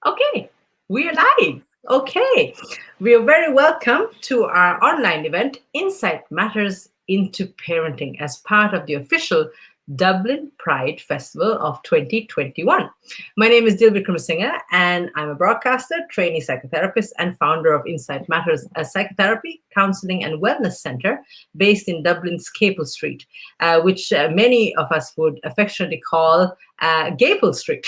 Okay, we are live. Okay, we are very welcome to our online event, Insight Matters into Parenting, as part of the official Dublin Pride Festival of 2021. My name is Dil Vikramasinghe, and I'm a broadcaster, trainee psychotherapist, and founder of Insight Matters, a psychotherapy, counseling, and wellness center based in Dublin's Capel Street, which many of us would affectionately call Gable Street.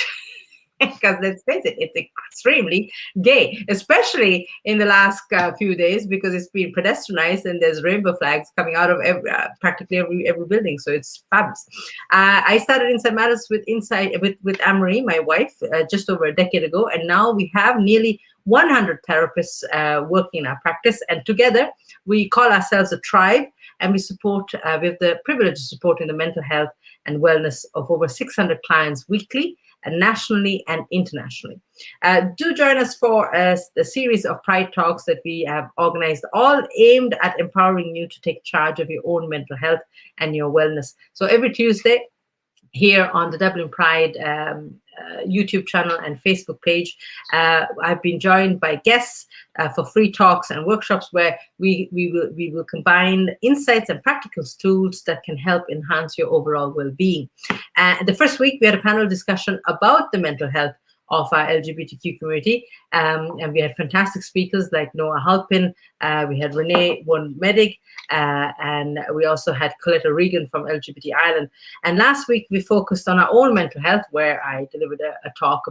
Because let's face it, it's extremely gay, especially in the last few days because it's been pedestrianized and there's rainbow flags coming out of practically every building. So it's fabulous. I started Inside Matters with Anne-Marie, my wife, just over a decade ago, and now we have nearly 100 therapists working in our practice, and together we call ourselves a tribe, and we have the privilege of supporting the mental health and wellness of over 600 clients weekly, nationally and internationally. Do join us for a series of Pride Talks that we have organized, all aimed at empowering you to take charge of your own mental health and your wellness. So every Tuesday, here on the Dublin Pride YouTube channel and Facebook page, I've been joined by guests for free talks and workshops where we will combine insights and practical tools that can help enhance your overall well-being. The first week we had a panel discussion about the mental health of our LGBTQ community, and we had fantastic speakers like Noah Halpin, we had Renee One Medig, and we also had Coletta Regan from LGBT Ireland. And last week we focused on our own mental health, where I delivered a talk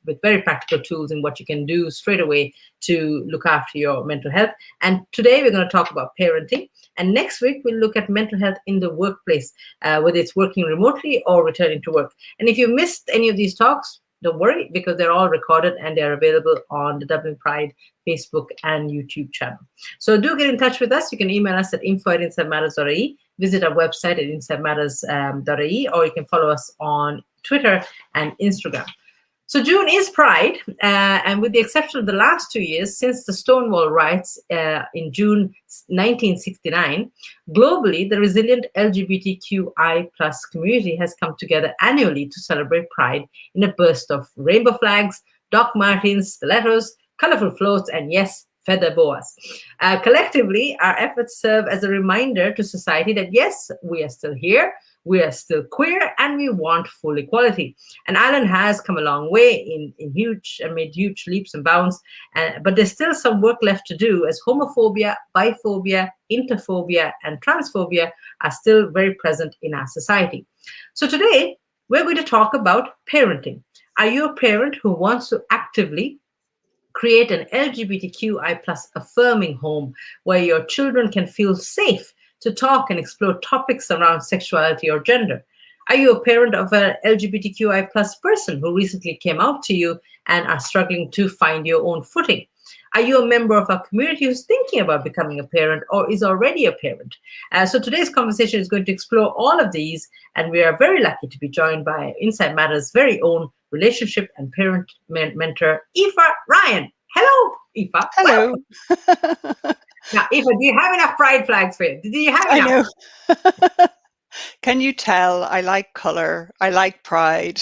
with very practical tools and what you can do straight away to look after your mental health. And today we're going to talk about parenting. And next week we'll look at mental health in the workplace, whether it's working remotely or returning to work. And if you missed any of these talks, don't worry, because they're all recorded and they're available on the Dublin Pride Facebook and YouTube channel. So do get in touch with us. You can email us at info@insidematters.ie, visit our website at insidematters.ie, or you can follow us on Twitter and Instagram. So June is Pride, and with the exception of the last 2 years, since the Stonewall riots in June 1969, globally, the resilient LGBTQI plus community has come together annually to celebrate Pride in a burst of rainbow flags, Doc Martens, stilettos, colorful floats, and yes, feather boas. Collectively, our efforts serve as a reminder to society that yes, we are still here, we are still queer, and we want full equality. And Ireland has come a long way in made huge leaps and bounds, but there's still some work left to do, as homophobia, biphobia, interphobia, and transphobia are still very present in our society. So today, we're going to talk about parenting. Are you a parent who wants to actively create an LGBTQI plus affirming home where your children can feel safe to talk and explore topics around sexuality or gender? Are you a parent of an LGBTQI plus person who recently came out to you and are struggling to find your own footing? Are you a member of our community who's thinking about becoming a parent or is already a parent? So today's conversation is going to explore all of these, and we are very lucky to be joined by Inside Matters' very own relationship and parent mentor, Aoife Ryan. Hello, Aoife. Hello. Now, Aoife, do you have enough pride flags for you? Do you have enough? I know. Can you tell? I like color. I like pride.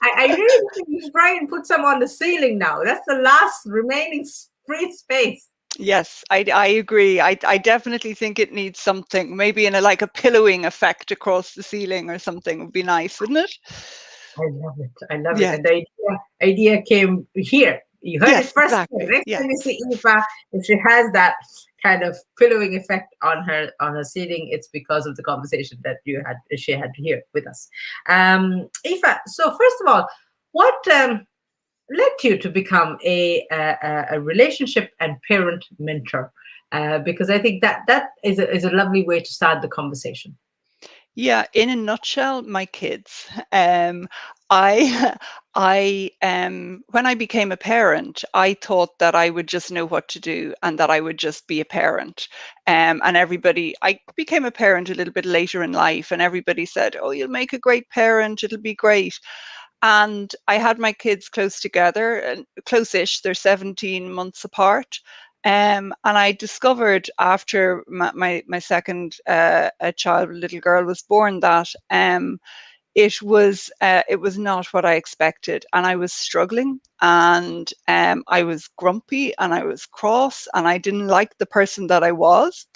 I really think you should try and put some on the ceiling now. That's the last remaining free space. Yes, I agree. I definitely think it needs something, maybe in like a pillowing effect across the ceiling or something would be nice, wouldn't it? I love it. I love it. Yeah. And the idea came here. You heard it Yes, first. exactly. Next Yeah. time you see Aoife, if she has that kind of pillowing effect on her ceiling, it's because of the conversation that she had here with us. Aoife, so first of all, what led you to become a relationship and parent mentor? Because I think that is a lovely way to start the conversation. Yeah, in a nutshell, my kids. I when I became a parent, I thought that I would just know what to do and that I would just be a parent. And I became a parent a little bit later in life, and everybody said, "Oh, you'll make a great parent. It'll be great." And I had my kids close together, and close-ish. They're 17 months apart. And I discovered after my second child, little girl, was born that it was not what I expected, and I was struggling, and I was grumpy, and I was cross, and I didn't like the person that I was.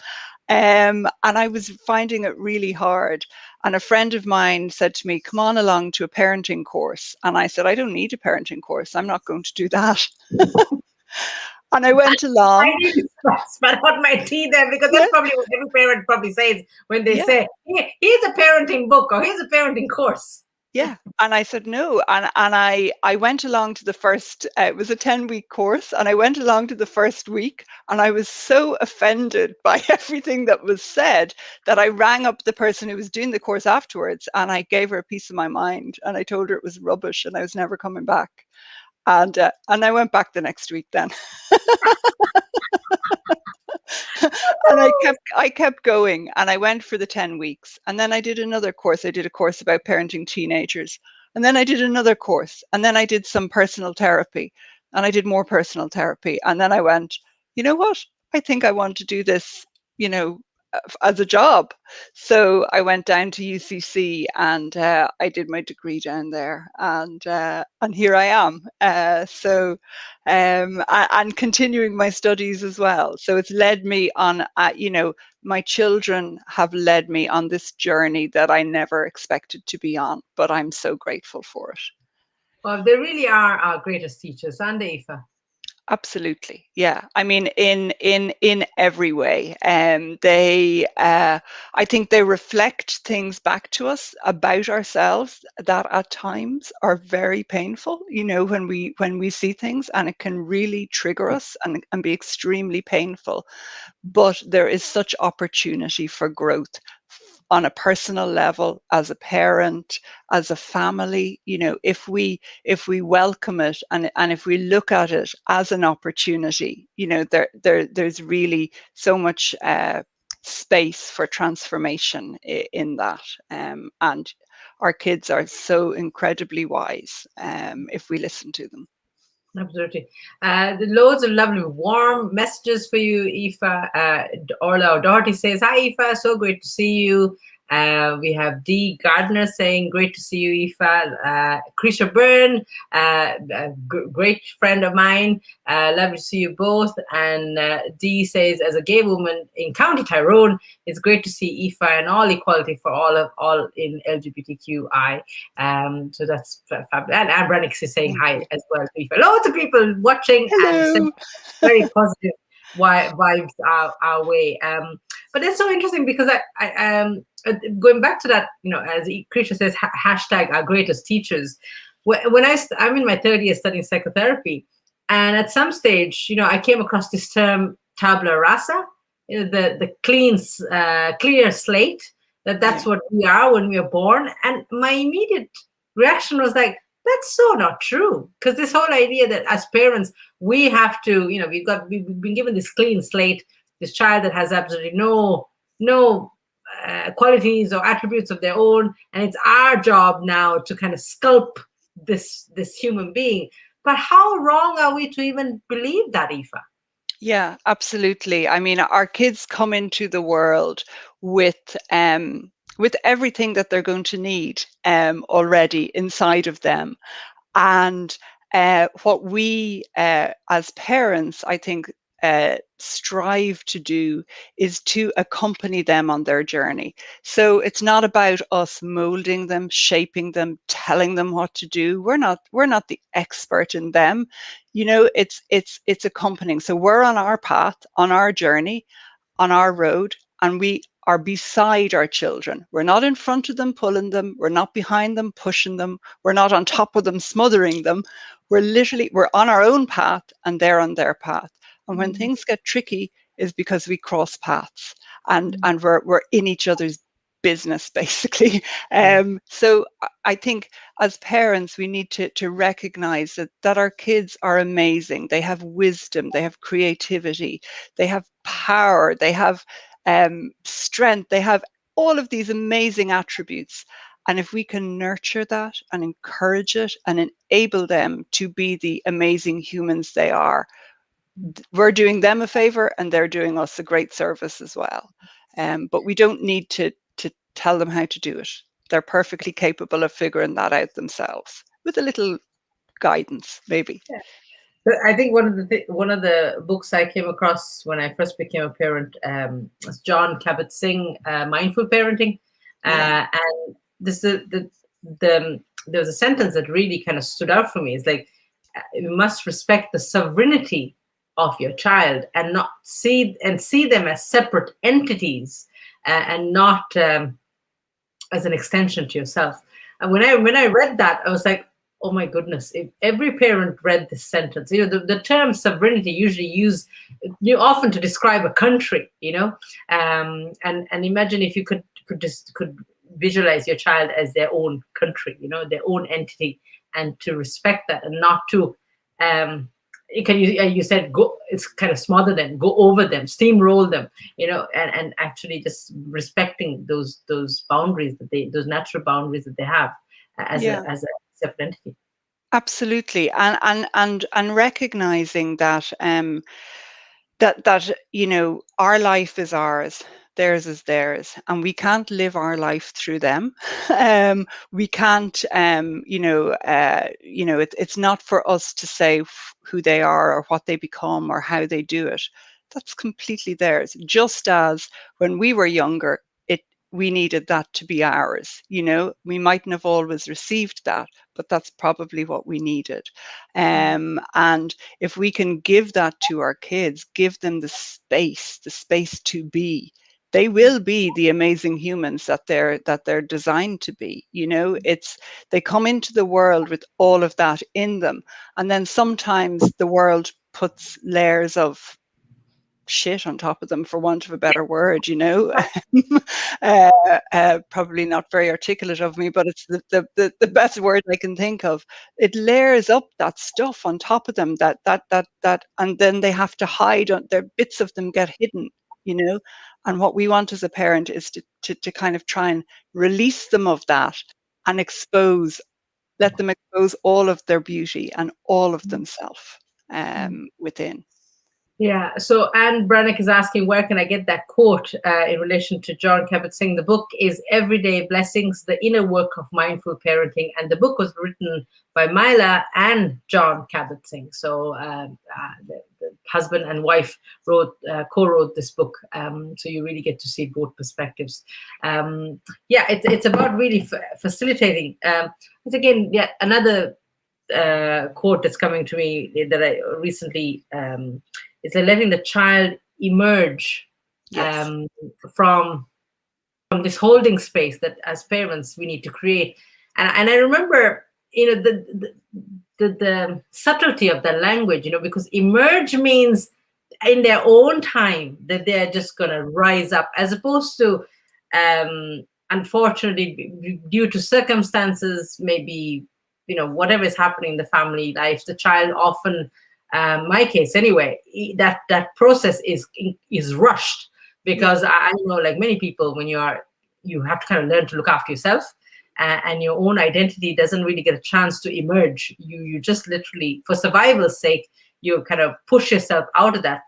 And I was finding it really hard. And a friend of mine said to me, "Come on along to a parenting course." And I said, "I don't need a parenting course. I'm not going to do that." And I went I along. need to spell out my tea there, because Yeah, that's probably what every parent probably says when they yeah. say, Here's a parenting book or here's a parenting course." Yeah, and I said no, and I went along to the first. It was a 10-week course, and I went along to the first week, and I was so offended by everything that was said that I rang up the person who was doing the course afterwards, and I gave her a piece of my mind, and I told her it was rubbish, and I was never coming back. And I went back the next week then. And I kept going, and I went for the 10 weeks, and then I did another course. I did a course about parenting teenagers, and then I did another course, and then I did some personal therapy, and I did more personal therapy, and then I went, you know what, I think I want to do this, you know as a job. So I went down to UCC, and I did my degree down there, and here I am. And continuing my studies as well. So it's led me on, my children have led me on this journey that I never expected to be on, but I'm so grateful for it. Well, they really are our greatest teachers, aren't they, Aoife? Absolutely. Yeah. I mean, in every way. They I think they reflect things back to us about ourselves that at times are very painful, when we see things, and it can really trigger us and be extremely painful. But there is such opportunity for growth on a personal level, as a parent, as a family. If we welcome it, and if we look at it as an opportunity, there's really so much space for transformation in that. And our kids are so incredibly wise, if we listen to them. Absolutely. Loads of lovely warm messages for you, Aoife. Orla O'Doherty says, "Hi, Aoife. So great to see you." We have D. Gardner saying, "Great to see you, Aoife." Krisha Byrne, a great friend of mine. Lovely to see you both. And D says, "As a gay woman in County Tyrone, it's great to see Aoife and all equality for all in LGBTQI." So that's fabulous. And Branix is saying Thank hi you. as well. Loads of people watching and sending Hello. very positive vibes our way. But it's so interesting because going back to that, as Krisha says, hashtag our greatest teachers. When I'm in my third year studying psychotherapy, and at some stage, I came across this term tabula rasa, the clear slate. That's Yeah. what we are when we are born. And my immediate reaction was like, that's so not true. Because this whole idea that as parents, we have to, we've been given this clean slate, this child that has absolutely no qualities or attributes of their own, and it's our job now to kind of sculpt this human being. But how wrong are we to even believe that, Aoife? Yeah, absolutely. I mean, our kids come into the world with everything that they're going to need already inside of them. And what we, as parents, I think, strive to do is to accompany them on their journey. So it's not about us molding them, shaping them, telling them what to do. We're not the expert in them. It's accompanying. So we're on our path, on our journey, on our road, and we are beside our children. We're not in front of them pulling them, we're not behind them pushing them, we're not on top of them smothering them. We're on our own path, and they're on their path. And when Mm, things get tricky is because we cross paths, and mm, and we're in each other's business, basically. mm, So I think as parents, we need to recognize that our kids are amazing. They have wisdom, they have creativity, they have power, they have strength, they have all of these amazing attributes. And if we can nurture that and encourage it and enable them to be the amazing humans they are, we're doing them a favor, and they're doing us a great service as well. But we don't need to tell them how to do it. They're perfectly capable of figuring that out themselves with a little guidance, maybe. But I think one of the books I came across when I first became a parent was John Kabat-Zinn, Mindful Parenting, Yeah. and this the there was a sentence that really kind of stood out for me. It's like you must respect the sovereignty of your child and not see them as separate entities, and not as an extension to yourself. And when I read that, I was like, oh my goodness! If every parent read this sentence, the term sovereignty usually used you often to describe a country, and imagine if you could visualize your child as their own country, their own entity, and to respect that and not to um, you said go, it's kind of smother them, go over them, steamroll them, and actually just respecting those boundaries those natural boundaries that they have as Yeah. a separate entity. Absolutely, and recognizing that our life is ours, theirs is theirs, and we can't live our life through them. We can't, it's not for us to say who they are or what they become or how they do it. That's completely theirs. Just as when we were younger, we needed that to be ours. We mightn't have always received that, but that's probably what we needed. And if we can give that to our kids, give them the space to be, they will be the amazing humans that they're designed to be. It's they come into the world with all of that in them, and then sometimes the world puts layers of shit on top of them, for want of a better word. uh, Probably not very articulate of me, but it's the best word I can think of. It layers up that stuff on top of them, and then they have to hide. Their bits of them get hidden, you know. And what we want as a parent is to kind of try and release them of that and let them expose all of their beauty and all of themselves within. Yeah. So Anne Brannock is asking, where can I get that quote in relation to John Kabat-Zinn? The book is Everyday Blessings, The Inner Work of Mindful Parenting. And the book was written by Mila and John Kabat-Zinn. So the husband and wife co-wrote this book. So you really get to see both perspectives. Yeah, it's about really facilitating. It's again, yeah, another quote that's coming to me that I recently is like letting the child emerge Yes. um, from this holding space that as parents we need to create. And I remember the subtlety of the language, because emerge means in their own time that they're just going to rise up, as opposed to unfortunately due to circumstances, maybe whatever is happening in the family life, the child often, my case anyway, that process is rushed, Yeah. because I know, like many people, when you have to kind of learn to look after yourself, and your own identity doesn't really get a chance to emerge. You just literally, for survival's sake, you kind of push yourself out of that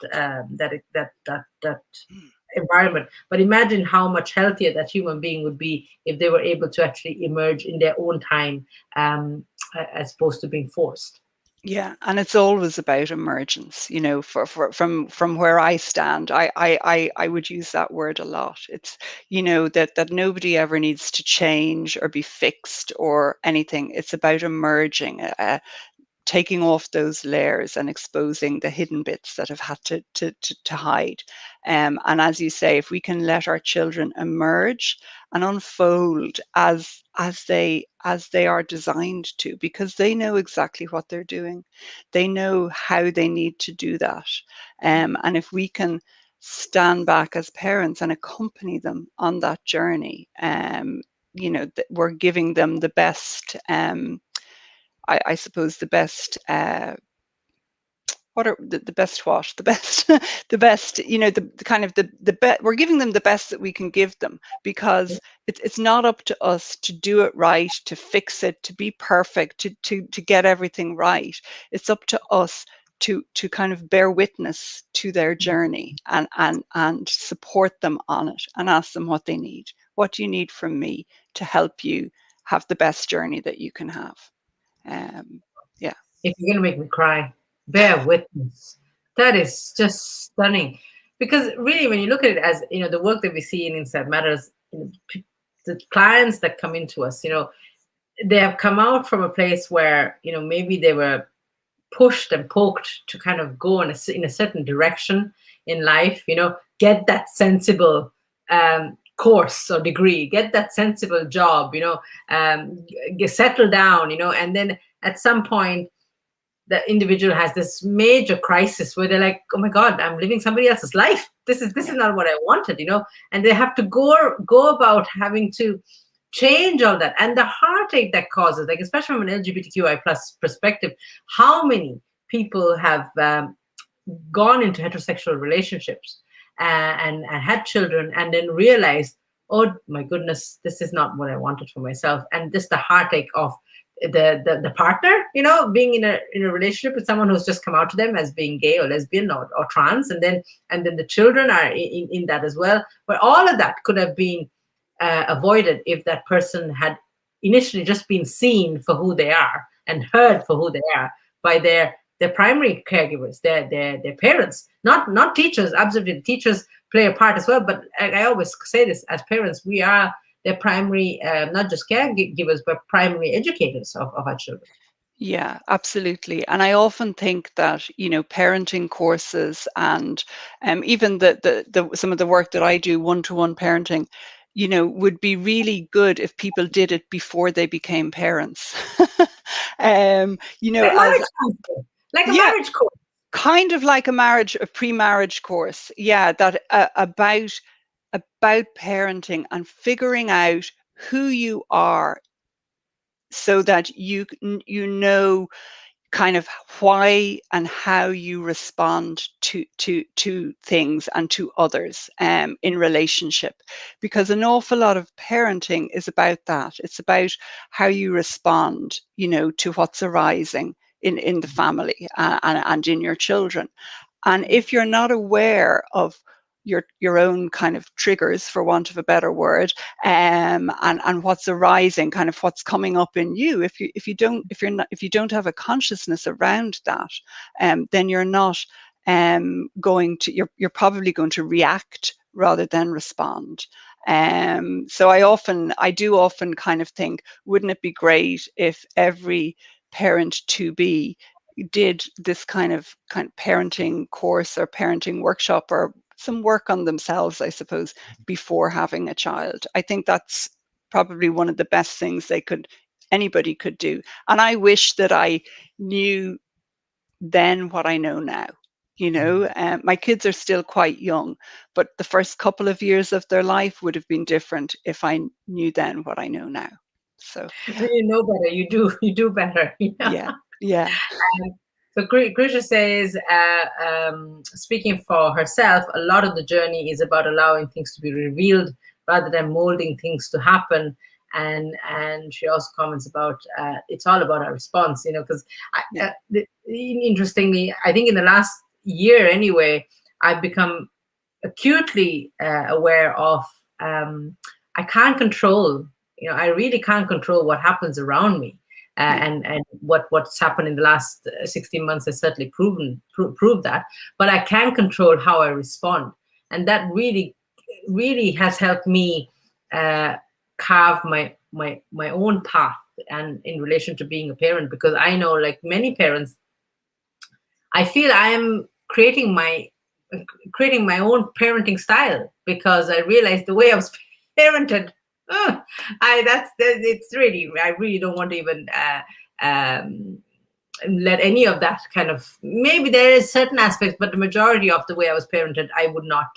environment. But imagine how much healthier that human being would be if they were able to actually emerge in their own time, as opposed to being forced. Yeah, and it's always about emergence, from where I stand, I would use that word a lot. It's, that nobody ever needs to change or be fixed or anything. It's about emerging, taking off those layers and exposing the hidden bits that have had to hide. And as you say, if we can let our children emerge and unfold as they are designed to, because they know exactly what they're doing, they know how they need to do that. And if we can stand back as parents and accompany them on that journey, we're giving them the best. I suppose the best, what are the best what? The best, the best, the kind of the best, we're giving them the best that we can give them, because it's not up to us to do it right, to fix it, to be perfect, to get everything right. It's up to us to kind of bear witness to their journey and support them on it and ask them what they need. What do you need from me to help you have the best journey that you can have? Yeah. If you're going to make me cry, bear witness. That is just stunning. Because really, when you look at it as, the work that we see in Inside Matters, the clients that come into us, they have come out from a place where, maybe they were pushed and poked to kind of go in a certain direction in life, get that sensible course or degree, get that sensible job, settle down, and then at some point, the individual has this major crisis where they're like, oh my God, I'm living somebody else's life. This is not what I wanted, and they have to go about having to change all that, and the heartache that causes, like especially from an LGBTQI plus perspective, how many people have gone into heterosexual relationships and had children and then realized, oh my goodness, this is not what I wanted for myself, and just the heartache of the partner, being in a relationship with someone who's just come out to them as being gay or lesbian or trans, and then the children are in that as well. But all of that could have been avoided if that person had initially just been seen for who they are and heard for who they are by their primary caregivers, their parents, not teachers. Absolutely, the teachers play a part as well. But I always say this: as parents, we are their primary, not just caregivers, but primary educators of our children. Yeah, absolutely. And I often think that, parenting courses and even the some of the work that I do, one-to-one parenting, would be really good if people did it before they became parents. Like As marriage counseling, like a yeah, marriage course. kind of like a pre-marriage course. Yeah, that about parenting and figuring out who you are so that you know kind of why and how you respond to things and to others in relationship, because an awful lot of parenting is about that. It's about how you respond, to what's arising in the family and in your children. And if you're not aware of your own kind of triggers, for want of a better word, and what's arising, kind of what's coming up in you, if you don't have a consciousness around that, then you're not going to you're probably going to react rather than respond. So I do often kind of think, wouldn't it be great if every parent to be did this kind of parenting course or parenting workshop or some work on themselves, I suppose, before having a child? I think that's probably one of the best things anybody could do. And I wish that I knew then what I know now. My kids are still quite young, but the first couple of years of their life would have been different if I knew then what I know now. So, When you know better, you do better. yeah, yeah, So Grisha says, speaking for herself, a lot of the journey is about allowing things to be revealed rather than molding things to happen. And she also comments about it's all about our response, because yeah, interestingly, I think in the last year anyway, I've become acutely aware of I can't control, I really can't control what happens around me. yeah. And what's happened in the last 16 months has certainly proved that. But I can control how I respond, and that really has helped me carve my own path, and in relation to being a parent, because I know, like many parents, I feel I am creating my own parenting style, because I realized the way I was parented. It's really, I really don't want to even let any of that kind of, maybe there is certain aspects, but the majority of the way I was parented, I would not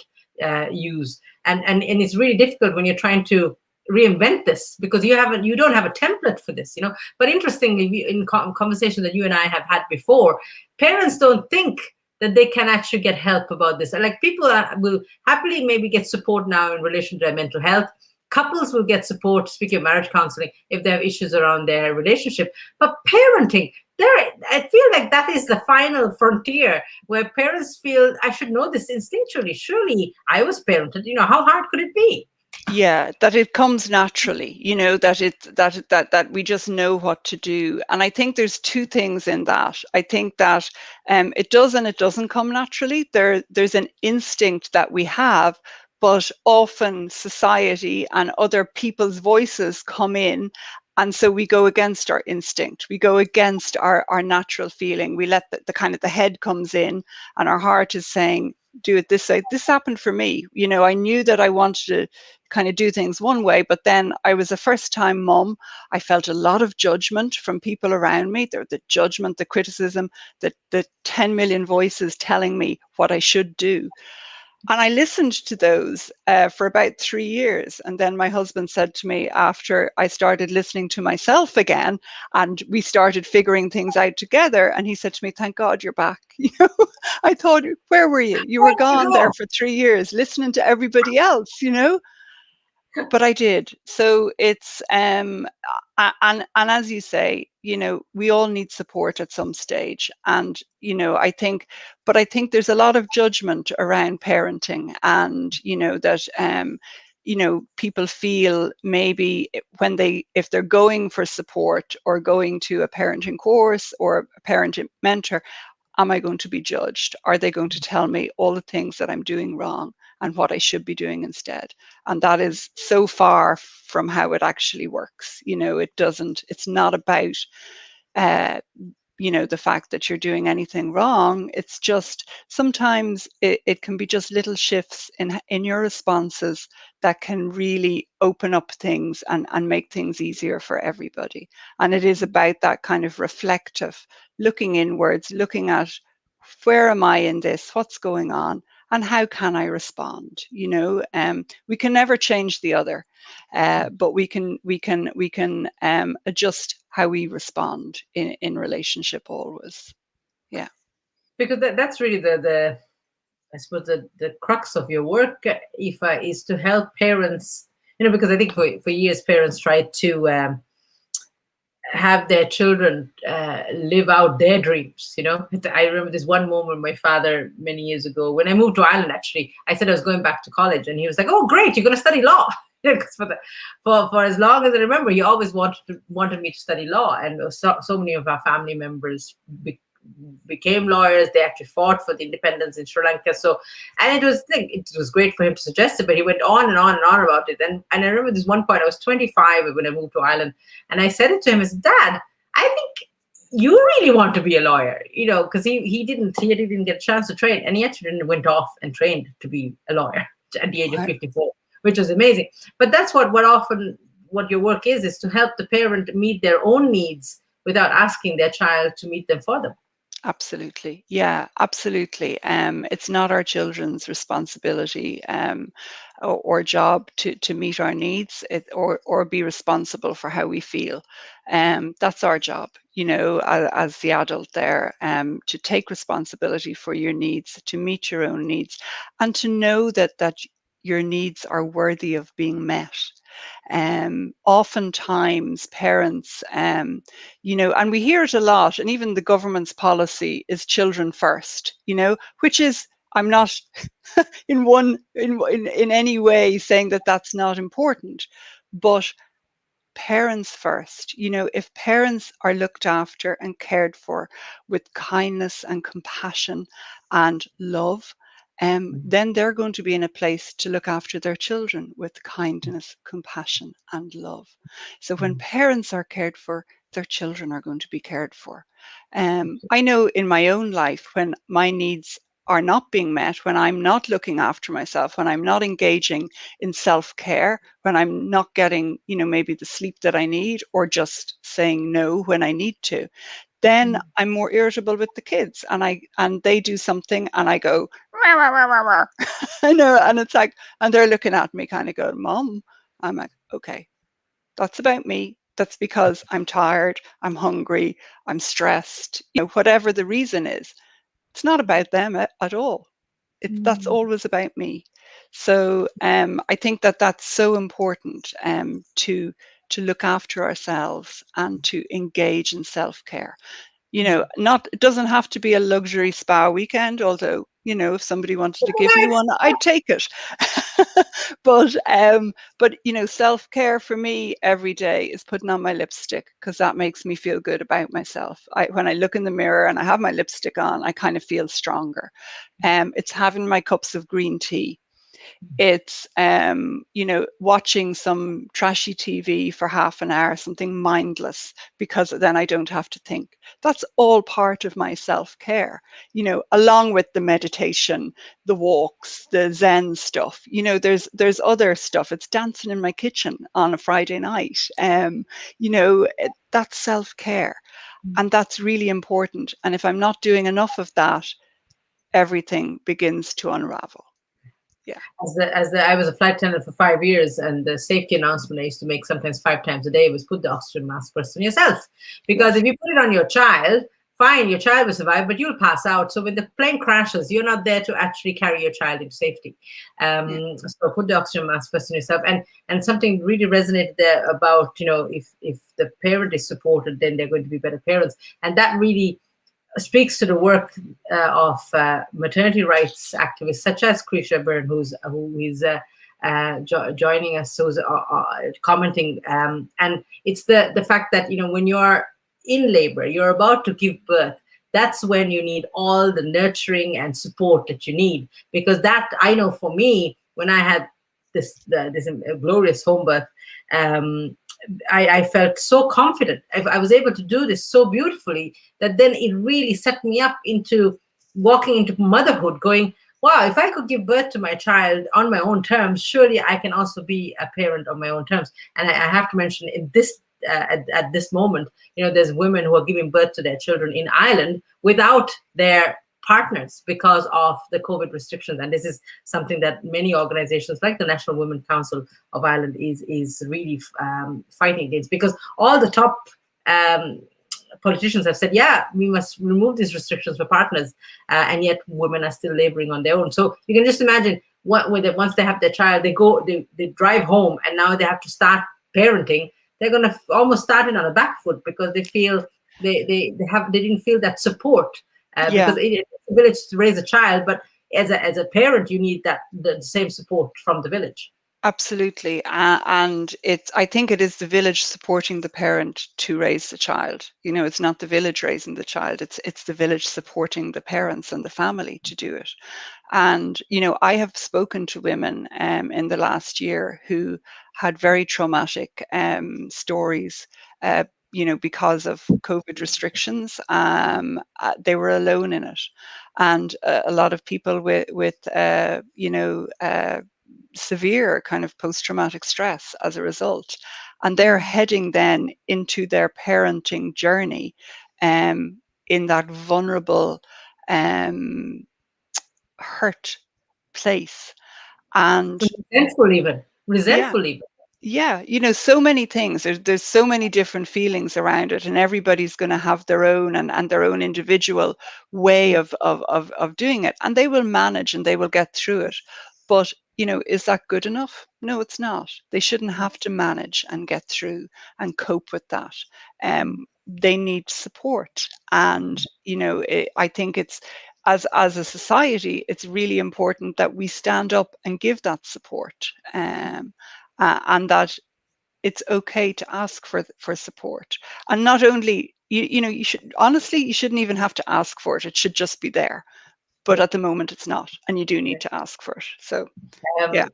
use. And it's really difficult when you're trying to reinvent this, because you don't have a template for this. But interestingly, in conversations that you and I have had before, parents don't think that they can actually get help about this. Like, people will happily maybe get support now in relation to their mental health. Couples will get support, speaking of marriage counseling, if they have issues around their relationship. But parenting, I feel like that is the final frontier, where parents feel, I should know this instinctually. Surely I was parented. How hard could it be? Yeah, that it comes naturally, that that we just know what to do. And I think there's two things in that. I think that it does and it doesn't come naturally. There's an instinct that we have, but often society and other people's voices come in. And so we go against our instinct. We go against our natural feeling. We let the kind of the head comes in and our heart is saying, do it this way. This happened for me. I knew that I wanted to kind of do things one way, but then I was a first time mom. I felt a lot of judgment from people around me. The judgment, the criticism, the 10 million voices telling me what I should do. And I listened to those for about 3 years. And then my husband said to me, after I started listening to myself again and we started figuring things out together, and he said to me, thank God you're back. I thought, where were you? You were Where did you gone there go? for 3 years listening to everybody else. But I did. So it's and as you say, we all need support at some stage. And I think there's a lot of judgment around parenting, and that people feel maybe when if they're going for support or going to a parenting course or a parenting mentor, am I going to be judged? Are they going to tell me all the things that I'm doing wrong and what I should be doing instead? And that is so far from how it actually works. It's not about uh, the fact that you're doing anything wrong. It's just sometimes it can be just little shifts in your responses that can really open up things and make things easier for everybody. And it is about that kind of reflective, looking inwards, looking at where am I in this, what's going on, and how can I respond. We can never change the other, but we can adjust how we respond in relationship always. Yeah. Because that's really the I suppose the crux of your work, Aoife, is to help parents. Because I think for years parents tried to have their children live out their dreams. I remember this one moment, my father, many years ago, when I moved to Ireland. Actually, I said I was going back to college, and he was like, "Oh, great, you're going to study law." Because for as long as I remember, he always wanted me to study law, and so many of our family members became lawyers. They actually fought for the independence in Sri Lanka. So, and it was great for him to suggest it, but he went on and on and on about it. And I remember this one point. I was 25 when I moved to Ireland, and I said it to him as, Dad, I think you really want to be a lawyer, because he didn't get a chance to train, and he actually went off and trained to be a lawyer at the age of Wow. 54, which was amazing. But that's what your work is to help the parent meet their own needs without asking their child to meet them for them. Absolutely. Yeah, absolutely. It's not our children's responsibility or job to meet our needs or be responsible for how we feel. That's our job, as the adult there, to take responsibility for your needs, to meet your own needs, and to know that your needs are worthy of being met. Oftentimes parents, and we hear it a lot, and even the government's policy is children first, which is, I'm not in any way saying that that's not important, but parents first. If parents are looked after and cared for with kindness and compassion and love, then they're going to be in a place to look after their children with kindness, compassion, and love. So when parents are cared for, their children are going to be cared for. I know in my own life, when my needs are not being met, when I'm not looking after myself, when I'm not engaging in self care, when I'm not getting, maybe the sleep that I need, or just saying no when I need to, then I'm more irritable with the kids, and they do something and I go, "Rah, rah, rah, rah, rah." I know, and it's like, and they're looking at me kind of going, Mom. I'm like, okay, that's about me. That's because I'm tired, I'm hungry, I'm stressed, whatever the reason is. It's not about them at all. That's Mm. always about me. So I think that that's so important, to look after ourselves and to engage in self care. Not, it doesn't have to be a luxury spa weekend, although, if somebody wanted to give me Nice. one, I'd take it. But self-care for me every day is putting on my lipstick, because that makes me feel good about myself. When I look in the mirror and I have my lipstick on, I kind of feel stronger. It's having my cups of green tea. It's watching some trashy TV for half an hour, something mindless, because then I don't have to think. That's all part of my self-care, along with the meditation, the walks, the Zen stuff. There's other stuff. It's dancing in my kitchen on a Friday night. That's self-care, and that's really important. And if I'm not doing enough of that, everything begins to unravel. Yeah. I was a flight attendant for 5 years, and the safety announcement I used to make sometimes 5 times a day was put the oxygen mask first on yourself, because Yes. if you put it on your child, fine, your child will survive, but you'll pass out. So when the plane crashes, you're not there to actually carry your child into safety. Yeah. So put the oxygen mask first on yourself, and something really resonated there about, if the parent is supported, then they're going to be better parents, and that really speaks to the work of maternity rights activists such as Krisha Byrne, who is joining us, who's commenting, and it's the fact that when you're in labor, you're about to give birth. That's when you need all the nurturing and support that you need, because that, I know, for me, when I had this glorious home birth, um, I felt so confident. I was able to do this so beautifully that then it really set me up into walking into motherhood, going, wow, if I could give birth to my child on my own terms, surely I can also be a parent on my own terms. And I have to mention, in this at this moment, there's women who are giving birth to their children in Ireland without their partners because of the COVID restrictions. And this is something that many organizations like the National Women Council of Ireland is really fighting against, because all the top um, politicians have said, yeah, we must remove these restrictions for partners, and yet women are still laboring on their own. So you can just imagine once they have their child, they drive home, and now they have to start parenting. They're going to almost start it on a back foot, because they feel they didn't feel that support, Yeah. because it's a village to raise a child, but as a parent, you need the same support from the village. Absolutely. And I think it is the village supporting the parent to raise the child. It's not the village raising the child. It's the village supporting the parents and the family to do it. And, I have spoken to women in the last year who had very traumatic stories, because of COVID restrictions. They were alone in it. And a lot of people with severe kind of post-traumatic stress as a result, and they're heading then into their parenting journey in that vulnerable, um, hurt place. And Resentful even. yeah, Resentful even. yeah, so many things. There's so many different feelings around it, and everybody's going to have their own and their own individual way of doing it, and they will manage and they will get through it. But is that good enough? No, it's not. They shouldn't have to manage and get through and cope with that. They need support, and I think it's, as a society, it's really important that we stand up and give that support. And that it's okay to ask for support, and not only you should, honestly, you shouldn't even have to ask for it. It should just be there, but Yeah. at the moment it's not, and you do need to ask for it. So yeah.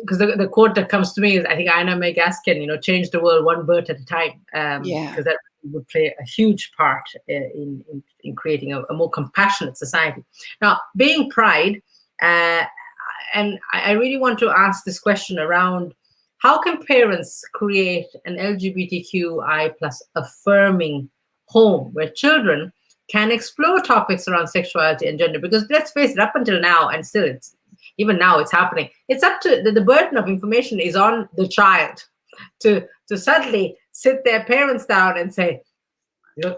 Because the quote that comes to me is, I think, Anna May Gaskin, change the world one birth at a time, Yeah. because that would play a huge part in creating a more compassionate society. Now, being Pride, uh, and I really want to ask this question around, how can parents create an LGBTQI plus affirming home where children can explore topics around sexuality and gender? Because let's face it, up until now, and still even now it's happening, it's up to the burden of information is on the child to suddenly sit their parents down and say,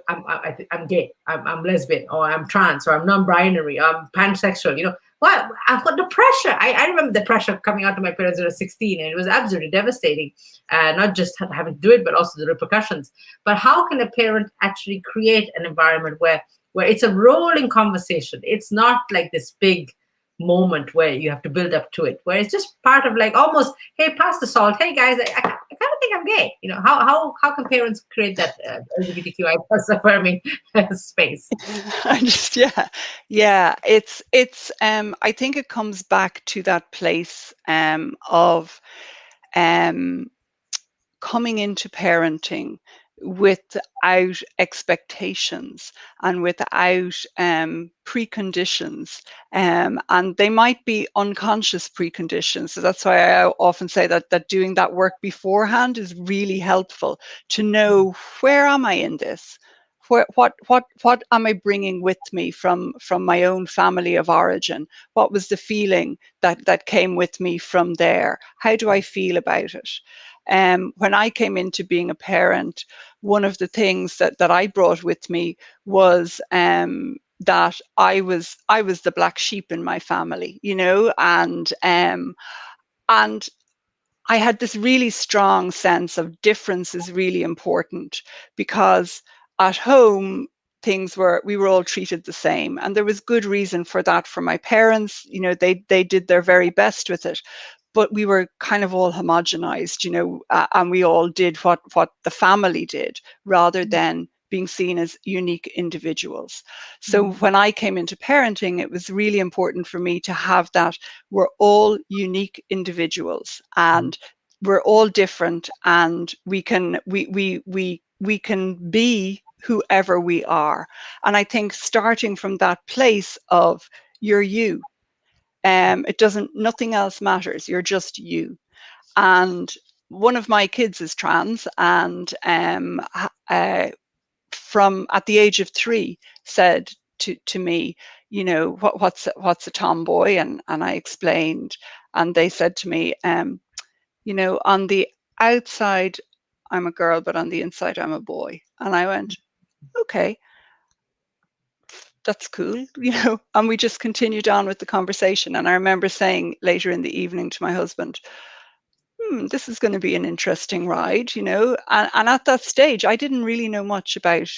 I'm gay, I'm lesbian, or I'm trans, or I'm non-binary, or I'm pansexual. What? I've got the pressure. I remember the pressure coming out to my parents when I was 16, and it was absolutely devastating. Not just having to do it, but also the repercussions. But how can a parent actually create an environment where it's a rolling conversation? It's not like this big moment where you have to build up to it, where it's just part of, like, almost, hey, pass the salt, hey guys, I kind of think I'm gay. How can parents create that LGBTQI plus affirming space? I just, yeah. It's I think it comes back to that place of um coming into parenting without expectations and without preconditions, and they might be unconscious preconditions. So that's why I often say that doing that work beforehand is really helpful to know, where am I in this? What am I bringing with me from my own family of origin? What was the feeling that came with me from there? How do I feel about it? When I came into being a parent, one of the things that I brought with me was that I was the black sheep in my family, and I had this really strong sense of difference is really important, because at home we were all treated the same, and there was good reason for that. For my parents, they did their very best with it, but we were kind of all homogenized, and we all did what the family did, rather than being seen as unique individuals. So when I came into parenting, it was really important for me to have that we're all unique individuals, and we're all different, and we can be whoever we are. And I think starting from that place of, you're you, it doesn't, nothing else matters. You're just you. And one of my kids is trans, and from at the age of 3 said to me, what's a tomboy? And I explained, and they said to me, on the outside I'm a girl, but on the inside I'm a boy. And I went, okay, that's cool, and we just continued on with the conversation. And I remember saying later in the evening to my husband, this is going to be an interesting ride, and at that stage I didn't really know much about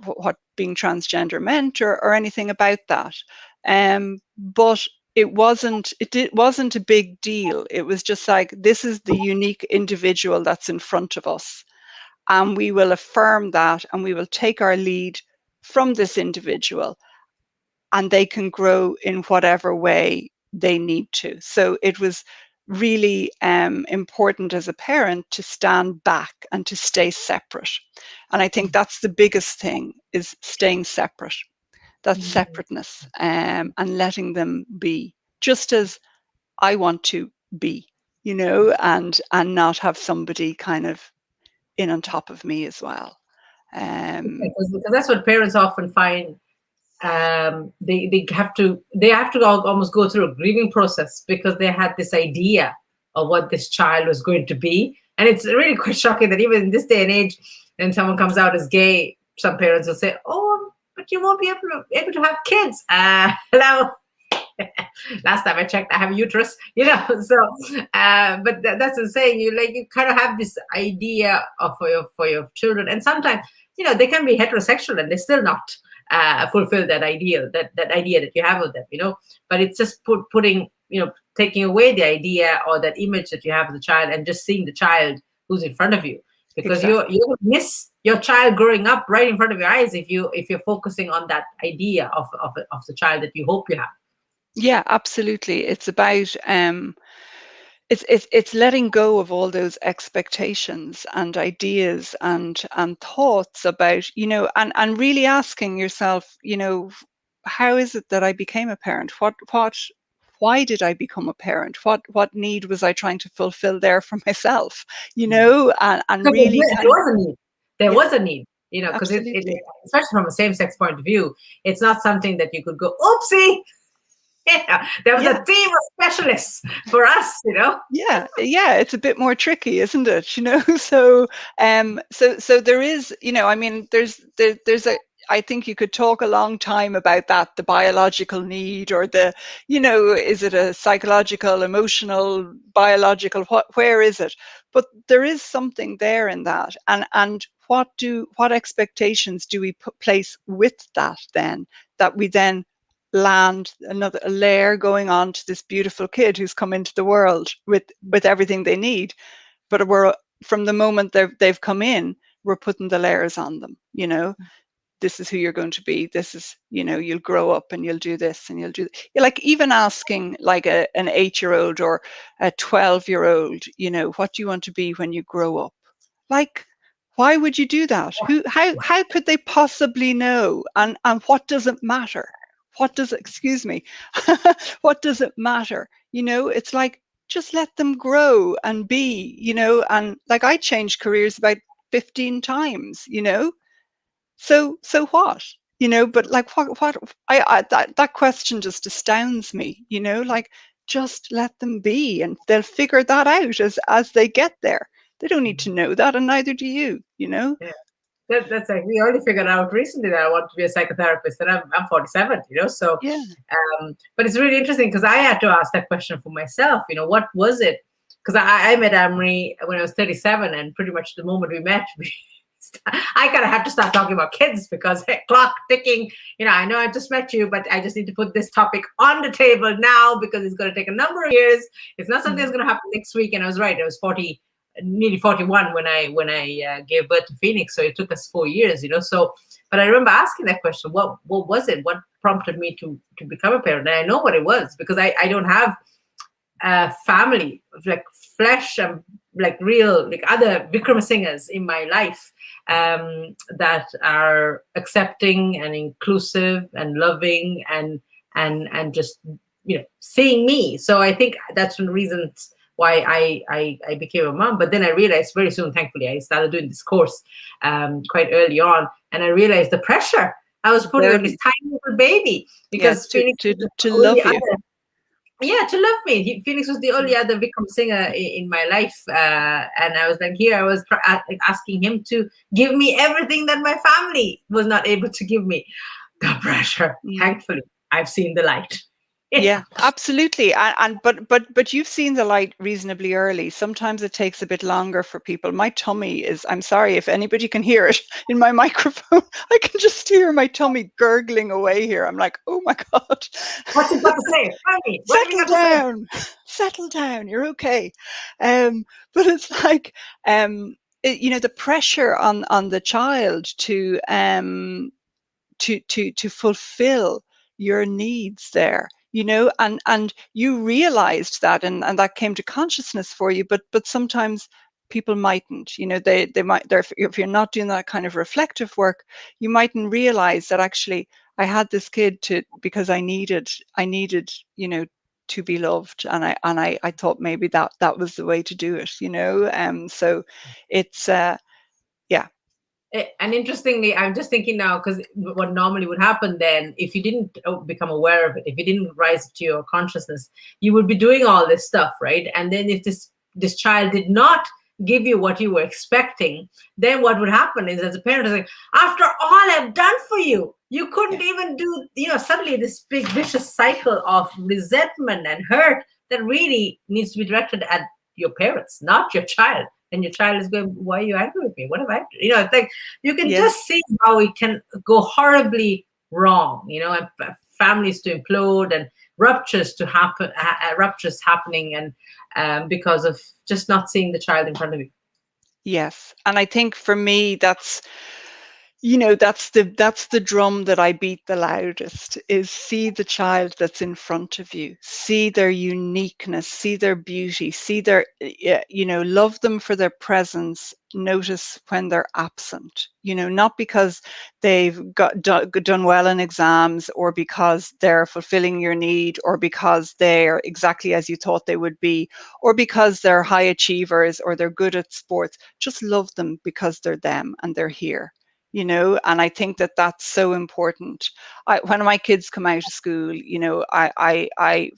what being transgender meant, or anything about that. But it wasn't a big deal. It was just like, this is the unique individual that's in front of us, and we will affirm that, and we will take our lead from this individual, and they can grow in whatever way they need to. So it was really important as a parent to stand back and to stay separate. And I think that's the biggest thing, is staying separate, that separateness, and letting them be just as I want to be, and not have somebody kind of in on top of me as well. Because that's what parents often find. They have to almost go through a grieving process, because they had this idea of what this child was going to be. And it's really quite shocking that even in this day and age, when someone comes out as gay, some parents will say, oh, but you won't be able to have kids. Hello. Last time I checked, I have a uterus, So, but that's the saying. You kind of have this idea of for your children, and sometimes they can be heterosexual and they still not fulfill that ideal, that idea that you have of them. But it's just putting, taking away the idea or that image that you have of the child, and just seeing the child who's in front of you, because Exactly. you miss your child growing up right in front of your eyes if you're focusing on that idea of the child that you hope you have. Yeah, absolutely. It's about it's letting go of all those expectations and ideas and thoughts about, and really asking yourself, how is it that I became a parent? Why did I become a parent? What need was I trying to fulfill there for myself? And Because really there kind of, was a need. There yeah, was a need, because absolutely. especially from a same-sex point of view, it's not something that you could go, oopsie. Yeah, there was Yeah. a team of specialists for us, you know. Yeah, yeah, it's a bit more tricky, isn't it? So there is, I mean, there's a, I think you could talk a long time about that, the biological need, or is it a psychological, emotional, biological, where is it? But there is something there in that, and what expectations do we place with that then, that we then land another layer going on to this beautiful kid who's come into the world with everything they need, but we're, from the moment they've come in, we're putting the layers on them. This is who you're going to be. This is, you'll grow up and you'll do this and you'll do like, even asking like an 8-year-old or a 12-year-old, what do you want to be when you grow up? Like, why would you do that? How could they possibly know? And what does it matter? What does it, excuse me, what does it matter? It's like, just let them grow and be, and like, I changed careers about 15 times, so what? But like, what that question just astounds me, like, just let them be and they'll figure that out as they get there. They don't need to know that, and neither do you. Yeah. That's like, we only figured out recently that I want to be a psychotherapist, and I'm 47, so Yeah. but it's really interesting because I had to ask that question for myself, what was it? Because I met Amory when I was 37, and pretty much the moment we met, I kind of had to start talking about kids because clock ticking, I know I just met you, but I just need to put this topic on the table now because it's going to take a number of years. It's not something that's going to happen next week. And I was right. I was 40, nearly 41 when I gave birth to Phoenix. So it took us 4 years, So, but I remember asking that question. What was it? What prompted me to become a parent? And I know what it was, because I don't have family, like flesh and like real, like other Vikram singers in my life, that are accepting and inclusive and loving and just seeing me. So I think that's one reason why I became a mom. But then I realized very soon, thankfully, I started doing this course quite early on, and I realized the pressure I was putting on this Very. tiny little baby, Yeah, because Phoenix to was the to only love you. other, yeah, to love me. Phoenix was the only Mm. other Vikram singer in my life, and I was like, here I was asking him to give me everything that my family was not able to give me. The pressure. Mm. Thankfully, I've seen the light. Yeah. Yeah, absolutely. But you've seen the light reasonably early. Sometimes it takes a bit longer for people. My tummy is, I'm sorry if anybody can hear it in my microphone. I can just hear my tummy gurgling away here. I'm like, oh my God. What you got to say? Tell me. What have you Settle got to say? down. Settle down. You're okay. But it's like, the pressure on the child to fulfill your needs there, and you realized that, and that came to consciousness for you, but sometimes people mightn't, they might, if you're not doing that kind of reflective work, you mightn't realize that actually I had this kid because I needed to be loved, and I thought maybe that was the way to do it, so it's yeah. And interestingly, I'm just thinking now, because what normally would happen then, if you didn't become aware of it, if you didn't rise to your consciousness, you would be doing all this stuff, right? And then if this child did not give you what you were expecting, then what would happen is, as a parent, is like, after all I've done for you, you couldn't Yeah. even do, suddenly this big vicious cycle of resentment and hurt that really needs to be directed at your parents, not your child. And your child is going, why are you angry with me? What have I done? It's like, you can Yeah. just see how it can go horribly wrong, and families to implode, and ruptures to happen, ruptures happening, and because of just not seeing the child in front of you. Yes. And I think for me, that's the drum that I beat the loudest, is see the child that's in front of you, see their uniqueness, see their beauty, see their, love them for their presence, notice when they're absent, not because they've done well in exams, or because they're fulfilling your need, or because they're exactly as you thought they would be, or because they're high achievers or they're good at sports. Just love them because they're them and they're here. and I think that that's so important. When my kids come out of school, I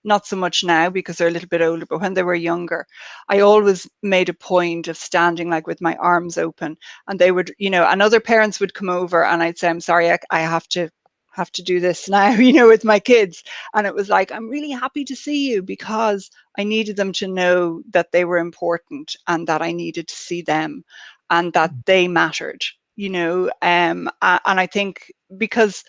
not so much now because they're a little bit older, but when they were younger, I always made a point of standing like with my arms open, and they would, and other parents would come over, and I'd say, I'm sorry, I have to do this now, with my kids. And it was like, I'm really happy to see you, because I needed them to know that they were important and that I needed to see them and that they mattered, and I think because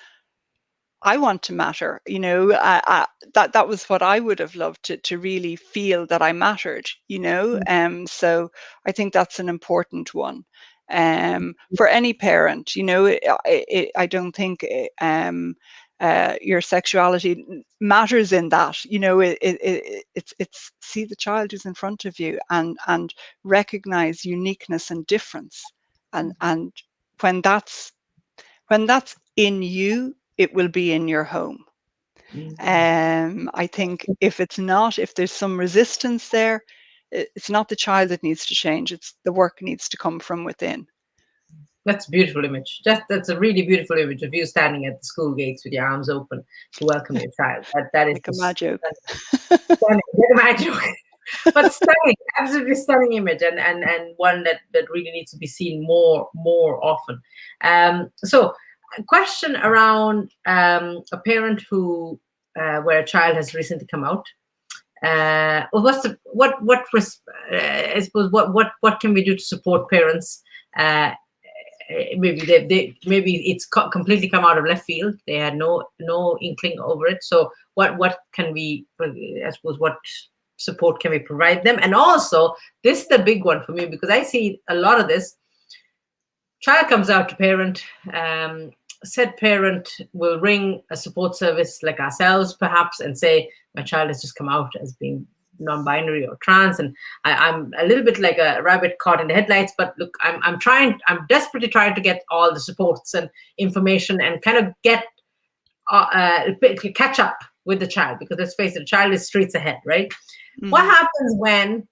I want to matter, that was what I would have loved to really feel that I mattered, so I think that's an important one. For any parent, I don't think your sexuality matters in that. It's see the child who's in front of you, and recognize uniqueness and difference, and when that's in you, it will be in your home. I think if there's some resistance there, it's not the child that needs to change. It's the work needs to come from within. That's a beautiful image. That's a really beautiful image of you standing at the school gates with your arms open to welcome your child. That is Like a just magic. stunning. Magic. But stunning, absolutely stunning image, and one that really needs to be seen more often. So, a question around a parent who where a child has recently come out. What's the what I suppose what can we do to support parents? Maybe maybe it's completely come out of left field. They had no inkling over it. So what can we? I suppose what support can we provide them? And also, this is the big one for me, because I see a lot of this. Child comes out to parent. Said parent will ring a support service like ourselves, perhaps, and say, my child has just come out as being non-binary or trans, and I'm a little bit like a rabbit caught in the headlights. But look, I'm desperately trying to get all the supports and information, and kind of get catch up with the child, because let's face it, the child is streets ahead, right? What happens when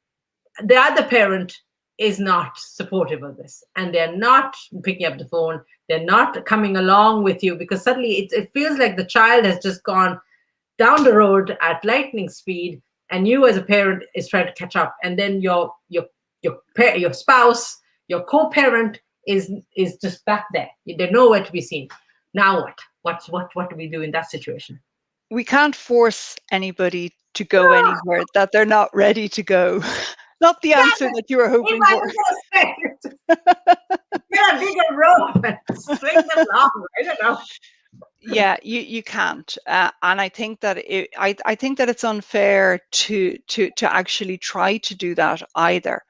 the other parent is not supportive of this, and they're not picking up the phone, they're not coming along with you, because suddenly it feels like the child has just gone down the road at lightning speed, and you as a parent is trying to catch up, and then your spouse, your co-parent is just back there. They're nowhere to be seen. Now what do we do in that situation? We can't force anybody to go anywhere that they're not ready to go. Not the answer that you were hoping for. Get a bigger rope and swing them along. I don't know. Yeah, you can't, and I think that I think that it's unfair to actually try to do that either.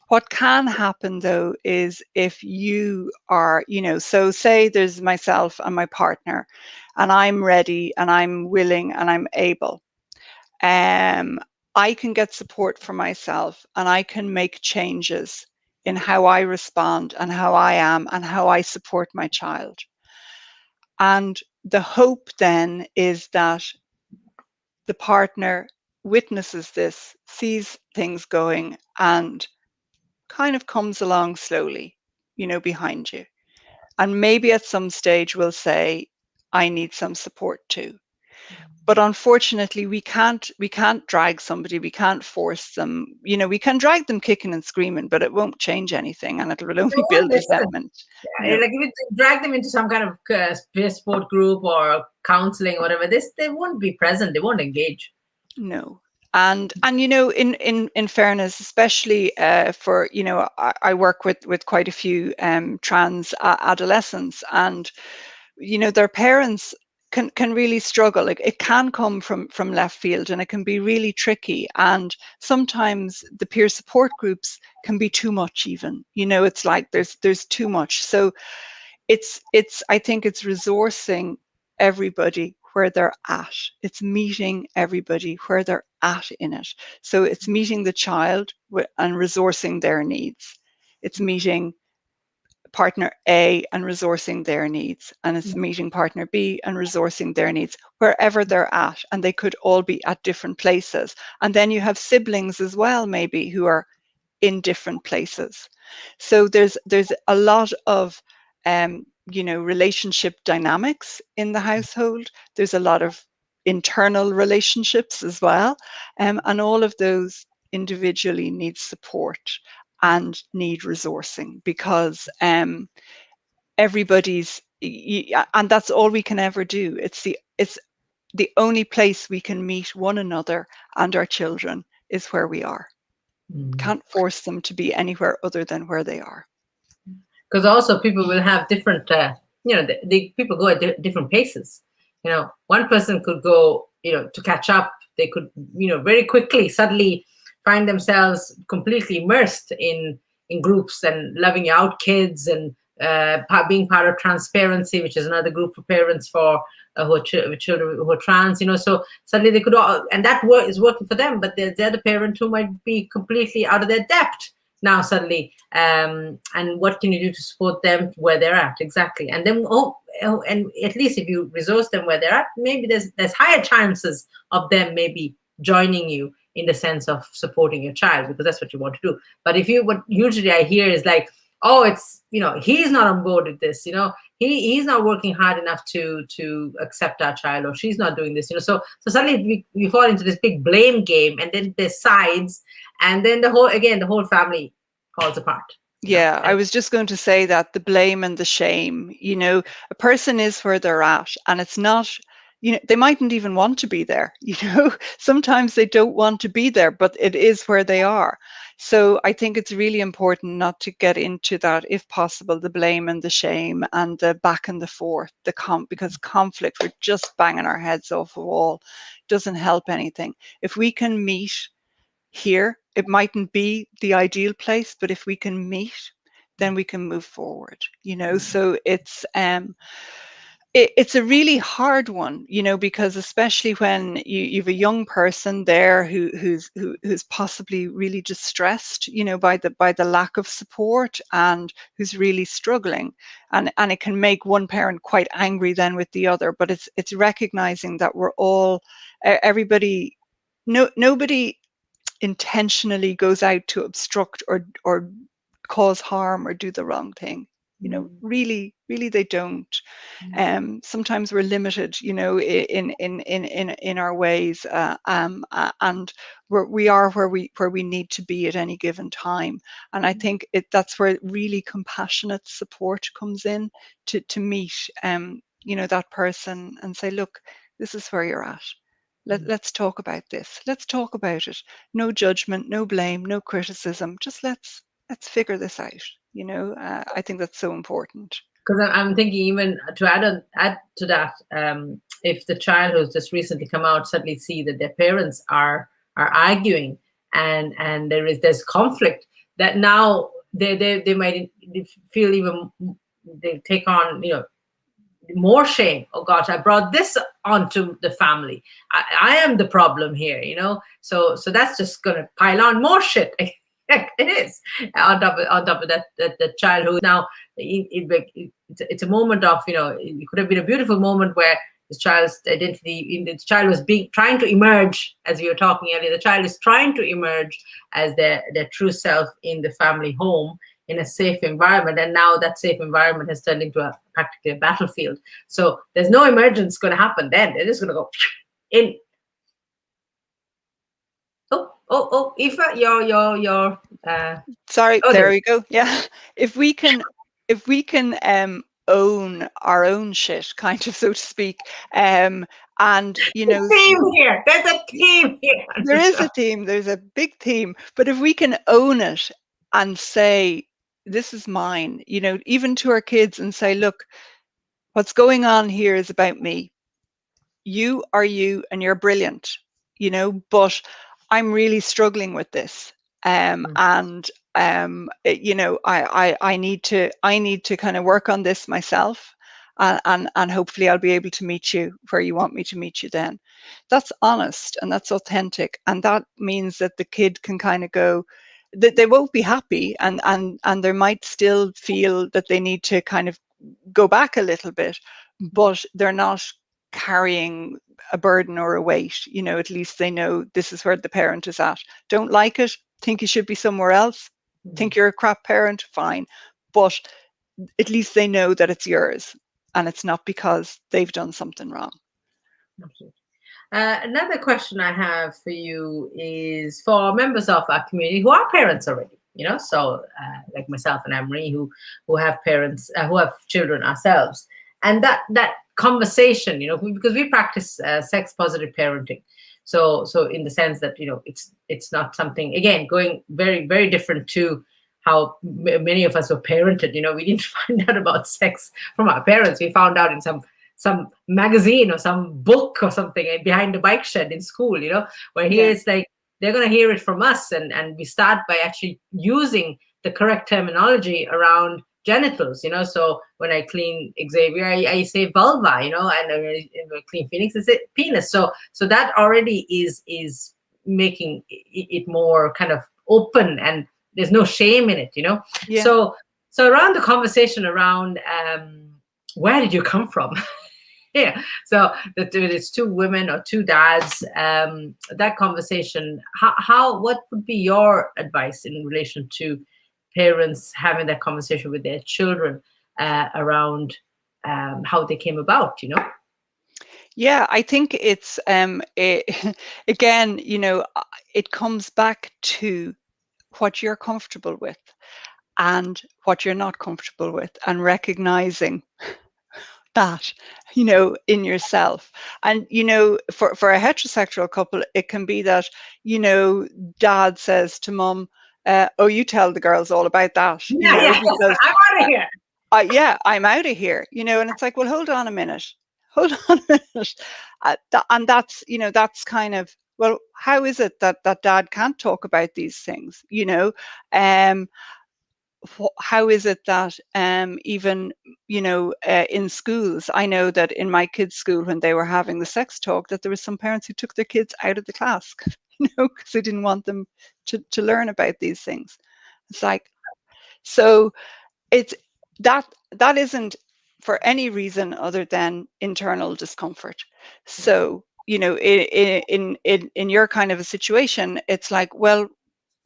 What can happen though is, if you are, so say there's myself and my partner, and I'm ready and I'm willing and I'm able, I can get support for myself, and I can make changes in how I respond and how I am and how I support my child. And the hope then is that the partner witnesses this, sees things going, and kind of comes along slowly, behind you. And maybe at some stage will say, I need some support too. But unfortunately, we can't drag somebody, we can't force them. We can drag them kicking and screaming, but it won't change anything, and it will They only won't build listen. resentment. Yeah, like if you drag them into some kind of sport group or counseling or whatever, they won't be present. They won't engage. No. And in fairness, especially for I work with quite a few trans adolescents, and their parents can really struggle. Like, it can come from left field, and it can be really tricky, and sometimes the peer support groups can be too much. Even it's like there's too much. So it's I think it's resourcing everybody where they're at. It's meeting everybody where they're at in it. So it's meeting the child and resourcing their needs. It's meeting partner A and resourcing their needs, and it's meeting partner B and resourcing their needs wherever they're at, and they could all be at different places. And then you have siblings as well, maybe, who are in different places. So there's a lot of relationship dynamics in the household. There's a lot of internal relationships as well, and all of those individually need support and need resourcing, because everybody's and that's all we can ever do. It's the only place we can meet one another and our children is where we are. Mm. Can't force them to be anywhere other than where they are. Because also people will have different, the people go at different paces. One person could go, to catch up. They could, very quickly suddenly find themselves completely immersed in groups and loving out kids, and being part of transparency, which is another group for parents for who are children who are trans. So suddenly they could all, and that work is working for them, but there's the other parent who might be completely out of their depth now suddenly, and what can you do to support them where they're at, exactly. And then and at least if you resource them where they're at, maybe there's higher chances of them maybe joining you in the sense of supporting your child, because that's what you want to do. But if you, what usually I hear is like, oh, it's, he's not on board with this, he's not working hard enough to accept our child, or she's not doing this, so suddenly we fall into this big blame game, and then there's sides, and then the whole family falls apart. Yeah, I And was just going to say that the blame and the shame, a person is where they're at, and it's not, they mightn't even want to be there, sometimes they don't want to be there, but it is where they are. So I think it's really important not to get into that, if possible, the blame and the shame and the back and the forth, because conflict, we're just banging our heads off a wall, doesn't help anything. If we can meet here, it mightn't be the ideal place, but if we can meet, then we can move forward. So it's a really hard one, because especially when you've a young person there who's possibly really distressed, by the lack of support, and who's really struggling, and it can make one parent quite angry then with the other. But it's recognizing that we're all, everybody, nobody intentionally goes out to obstruct or cause harm or do the wrong thing. Really, really, they don't. Sometimes we're limited, in our ways, and we are where we need to be at any given time. And I think that's where really compassionate support comes in, to meet, that person and say, look, this is where you're at. Let's talk about this. Let's talk about it. No judgment, no blame, no criticism. Just let's figure this out. I think that's so important. because I'm thinking, even to add to that, if the child who's just recently come out suddenly see that their parents are arguing, and there's conflict, that now they might feel even, they take on, more shame. Oh gosh, I brought this onto the family. I am the problem here, so that's just going to pile on more shit. It is on top of that child who now, it's a moment of, it could have been a beautiful moment where the child's identity, the child was trying to emerge, as we were talking earlier. The child is trying to emerge as their true self in the family home, in a safe environment, and now that safe environment has turned into practically a battlefield. So there's no emergence going to happen then. They're just going to go in. Oh, Aoife, your Sorry, oh, there there. we go. Yeah. If we can own our own shit, kind of, so to speak, and Theme here. There's a theme here. there is a theme, there's a big theme, but if we can own it and say, this is mine, even to our kids, and say, look, what's going on here is about me. You are you, and you're brilliant, but I'm really struggling with this. And I need to kind of work on this myself, and hopefully I'll be able to meet you where you want me to meet you then. That's honest and that's authentic, and that means that the kid can kind of go, that they won't be happy, and they might still feel that they need to kind of go back a little bit, but they're not carrying a burden or a weight. At least they know this is where the parent is at. Don't like it, think you should be somewhere else, Think you're a crap parent, fine, but at least they know that it's yours and it's not because they've done something wrong. Absolutely. Another question I have for you is for members of our community who are parents already, so like myself and Anne-Marie, who have parents, who have children ourselves, and that conversation, because we practice sex positive parenting. So in the sense that it's not something, again, going very very different to how many of us were parented. We didn't find out about sex from our parents. We found out in some magazine or some book or something behind the bike shed in school, where here Yeah. it's like they're going to hear it from us, and we start by actually using the correct terminology around genitals. So when I clean Xavier, I say vulva, and when I clean Phoenix, I say penis. So that already is making it more kind of open, and there's no shame in it. Yeah. So around the conversation around where did you come from? Yeah, so that it's two women or two dads, that conversation, what would be your advice in relation to parents having that conversation with their children around how they came about? Yeah, I think it's again, it comes back to what you're comfortable with and what you're not comfortable with, and recognizing that, in yourself. And, for a heterosexual couple, it can be that, dad says to mum, oh, you tell the girls all about that, Yeah, yeah. because, I'm out of here. yeah, I'm out of here, and it's like, well, hold on a minute. Hold on a minute. And that's kind of, well, how is it that dad can't talk about these things, Um, how is it that even in schools, I know that in my kids' school, when they were having the sex talk, that there was some parents who took their kids out of the class, because they didn't want them to learn about these things. It's like, so it's that isn't for any reason other than internal discomfort. So in your kind of a situation, it's like, well,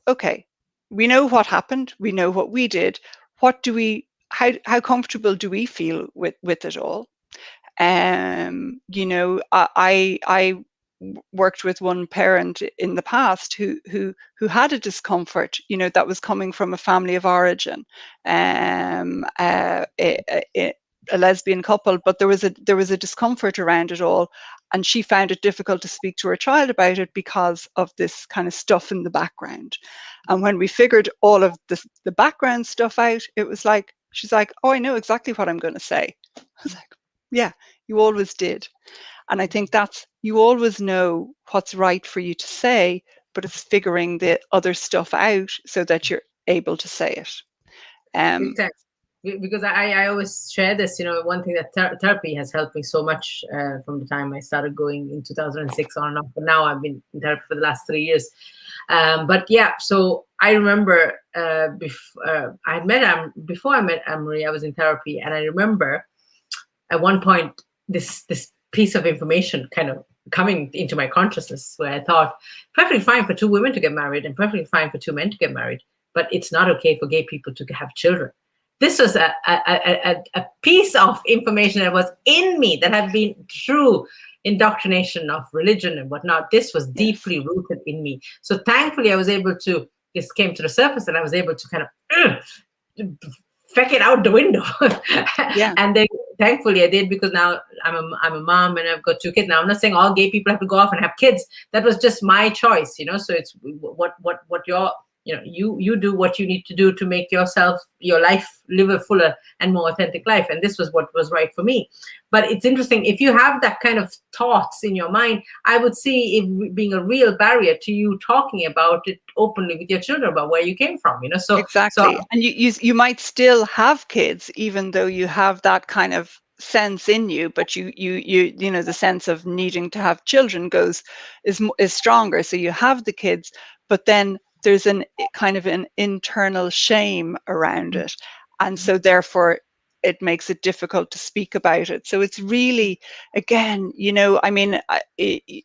okay, we know what happened, we know what we did. What do we, how comfortable do we feel with it all? I worked with one parent in the past who had a discomfort, that was coming from a family of origin, a lesbian couple, but there was a discomfort around it all, and she found it difficult to speak to her child about it because of this kind of stuff in the background. And when we figured all of the background stuff out, it was like, she's like, oh, I know exactly what I'm going to say. I was like, yeah, you always did. And I think that's, you always know what's right for you to say, but it's figuring the other stuff out so that you're able to say it. Big time. Because I always share this, one thing that therapy has helped me so much from the time I started going in 2006 on and off, but now I've been in therapy for the last 3 years. But yeah, so I remember before I met Anne-Marie, I was in therapy, and I remember at one point this piece of information kind of coming into my consciousness, where I thought, perfectly fine for two women to get married and perfectly fine for two men to get married, but it's not okay for gay people to have children. This was a piece of information that was in me, that had been through indoctrination of religion and whatnot. This was Yes. deeply rooted in me. So thankfully, I was able to, this came to the surface, and I was able to kind of feck it out the window. Yeah. And then thankfully I did, because now I'm a mom and I've got two kids. Now I'm not saying all gay people have to go off and have kids. That was just my choice, so it's what your, you do what you need to do to make your life, live a fuller and more authentic life, and this was what was right for me. But it's interesting, if you have that kind of thoughts in your mind, I would see it being a real barrier to you talking about it openly with your children about where you came from. So Exactly. And you might still have kids, even though you have that kind of sense in you, but the sense of needing to have children is stronger. So you have the kids, but then there's an kind of an internal shame around it. And so therefore it makes it difficult to speak about it. So it's really, again, I mean,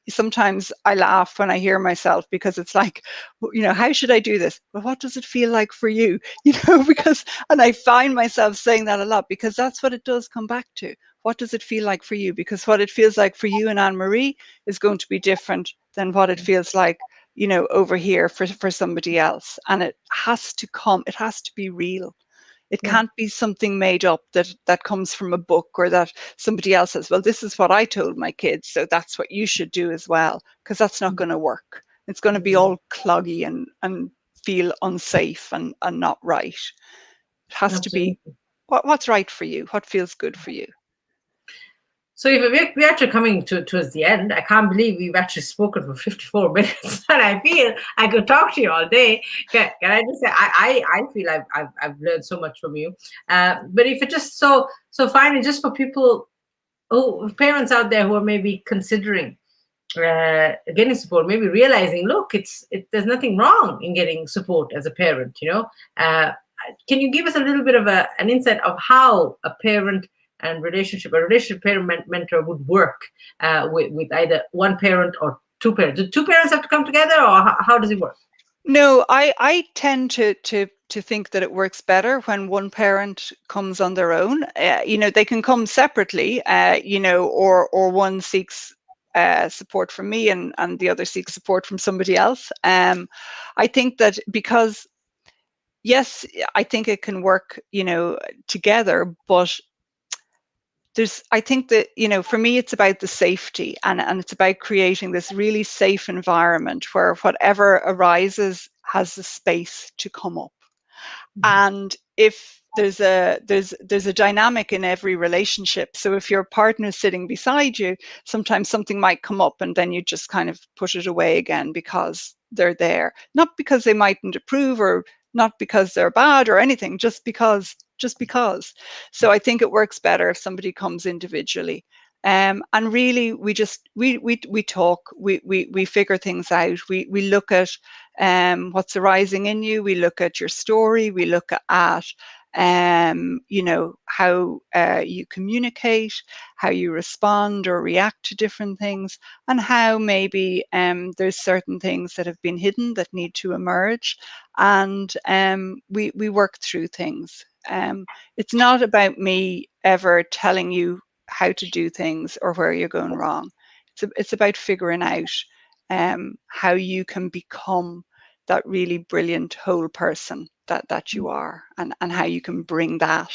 sometimes I laugh when I hear myself, because it's like, how should I do this? Well, what does it feel like for you? Because, and I find myself saying that a lot, because that's what it does come back to. What does it feel like for you? Because what it feels like for you and Anne-Marie is going to be different than what it feels like, over here for somebody else. And it has to be real. It Yeah. can't be something made up that comes from a book, or that somebody else says, well, this is what I told my kids, so that's what you should do as well, because that's not going to work. It's going to be all cloggy and feel unsafe and not right. It has to be Absolutely. what's right for you, what feels good for you. So if we're actually coming towards the end, I can't believe we've actually spoken for 54 minutes, and I feel I could talk to you all day. Can I just say, I feel I've learned so much from you. But if it just so finally, just for people, parents out there who are maybe considering getting support, maybe realizing, look, there's nothing wrong in getting support as a parent. Can you give us a little bit of an insight of how a parent and a relationship parent mentor would work with either one parent or two parents? Do two parents have to come together, or how does it work? No, I tend to think that it works better when one parent comes on their own. They can come separately, or one seeks support from me, and the other seeks support from somebody else. I think that, because yes, I think it can work, together, but I think that, for me, it's about the safety, and it's about creating this really safe environment where whatever arises has the space to come up. And if there's a dynamic in every relationship. So if your partner's sitting beside you, sometimes something might come up, and then you just kind of put it away again, because they're there, not because they mightn't approve, or not because they're bad or anything, just because. So I think it works better if somebody comes individually. And really, we just we talk, we figure things out. We look at what's arising in you. We look at your story. We look at how you communicate, how you respond or react to different things, and how maybe there's certain things that have been hidden that need to emerge. And we work through things. It's not about me ever telling you how to do things or where you're going wrong. It's about figuring out how you can become that really brilliant whole person that you are, and how you can bring that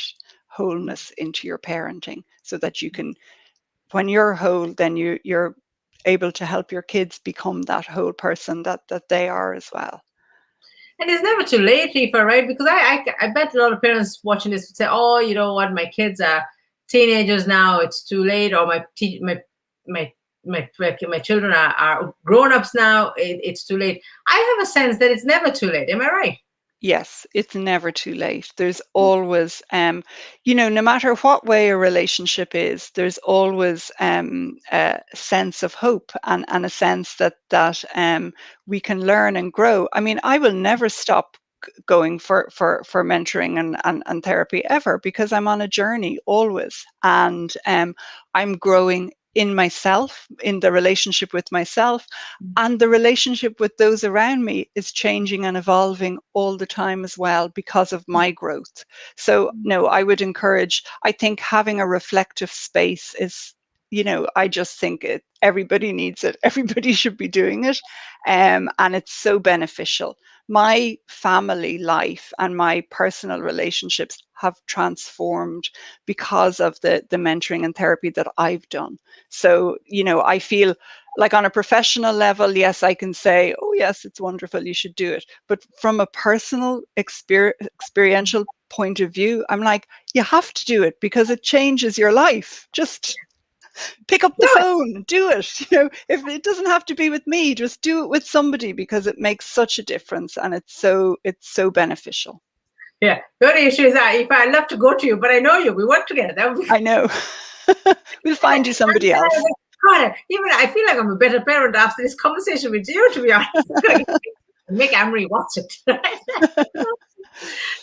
wholeness into your parenting, so that you can, when you're whole, then you're able to help your kids become that whole person that they are as well. And it's never too late, Aoife, right? Because I bet a lot of parents watching this would say, oh, you know what, my kids are teenagers now, it's too late, or my children are grown-ups now, it's too late. I have a sense that it's never too late. Am I right? Yes, it's never too late. There's always, no matter what way a relationship is, there's always a sense of hope, and a sense that we can learn and grow. I mean, I will never stop going for mentoring and therapy ever, because I'm on a journey always, and I'm growing in myself, in the relationship with myself, and the relationship with those around me is changing and evolving all the time as well, because of my growth. So no, I would encourage, I think having a reflective space is, I just think everybody needs it. Everybody should be doing it. And it's so beneficial. My family life and my personal relationships have transformed because of the mentoring and therapy that I've done. So, I feel like, on a professional level, yes, I can say, oh yes, it's wonderful, you should do it. But from a personal experiential point of view, I'm like, you have to do it, because it changes your life. Just pick up the phone, do it. If it doesn't have to be with me, just do it with somebody, because it makes such a difference, and it's so beneficial. Yeah. The only issue is that, if I love to go to you, but I know you, we work together. That would be I know. We'll find you somebody else. God, even I feel like I'm a better parent after this conversation with you, to be honest. Make Amory watch it.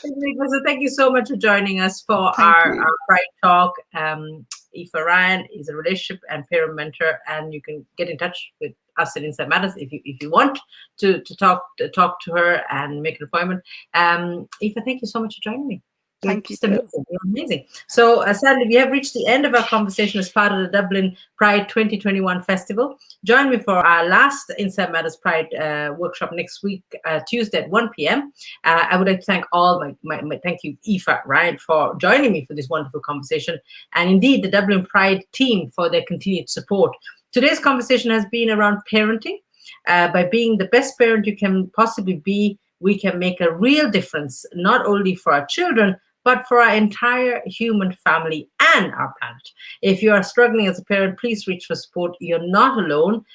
So thank you so much for joining us for Thank our you. Pride Talk. Aoife Ryan is a relationship and parent mentor, and you can get in touch with us at Inside Matters if you want to talk to her and make an appointment. Aoife, thank you so much for joining me. You're Thank you, just Jill. amazing. You're amazing. So sadly, we have reached the end of our conversation as part of the Dublin Pride 2021 Festival. Join me for our last Inside Matters Pride workshop next week, Tuesday at 1 p.m. I would like to thank all my thank you, Aoife Ryan, for joining me for this wonderful conversation, and indeed the Dublin Pride team for their continued support. Today's conversation has been around parenting. By being the best parent you can possibly be, we can make a real difference, not only for our children, but for our entire human family and our planet. If you are struggling as a parent, please reach for support. You're not alone.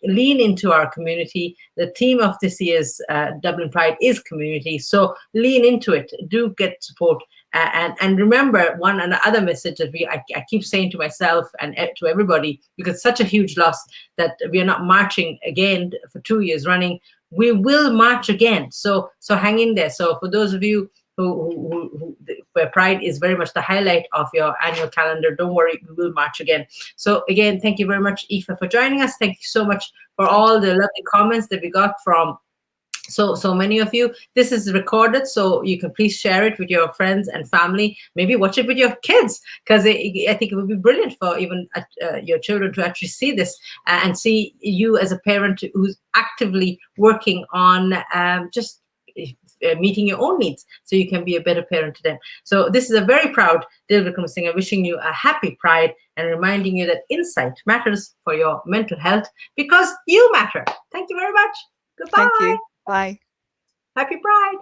Lean into our community. The theme of this year's Dublin Pride is community. So lean into it. Do get support. And remember one and other message that I keep saying to myself and to everybody, because it's such a huge loss that we are not marching again for 2 years running. We will march again. So hang in there. So for those of you where Pride is very much the highlight of your annual calendar, don't worry, we will march again. So again, thank you very much, Aoife, for joining us. Thank you so much for Thank all you. the lovely comments that we got from so many of you. This is recorded, so you can please share it with your friends and family. Maybe watch it with your kids, because I think it would be brilliant for even your children to actually see this and see you as a parent who's actively working on just meeting your own needs, so you can be a better parent to them. So this is a very proud Dil Vikram Singer wishing you a happy Pride and reminding you that insight matters for your mental health, because you matter. Thank you very much. Thank Goodbye. you. Bye. Happy Pride.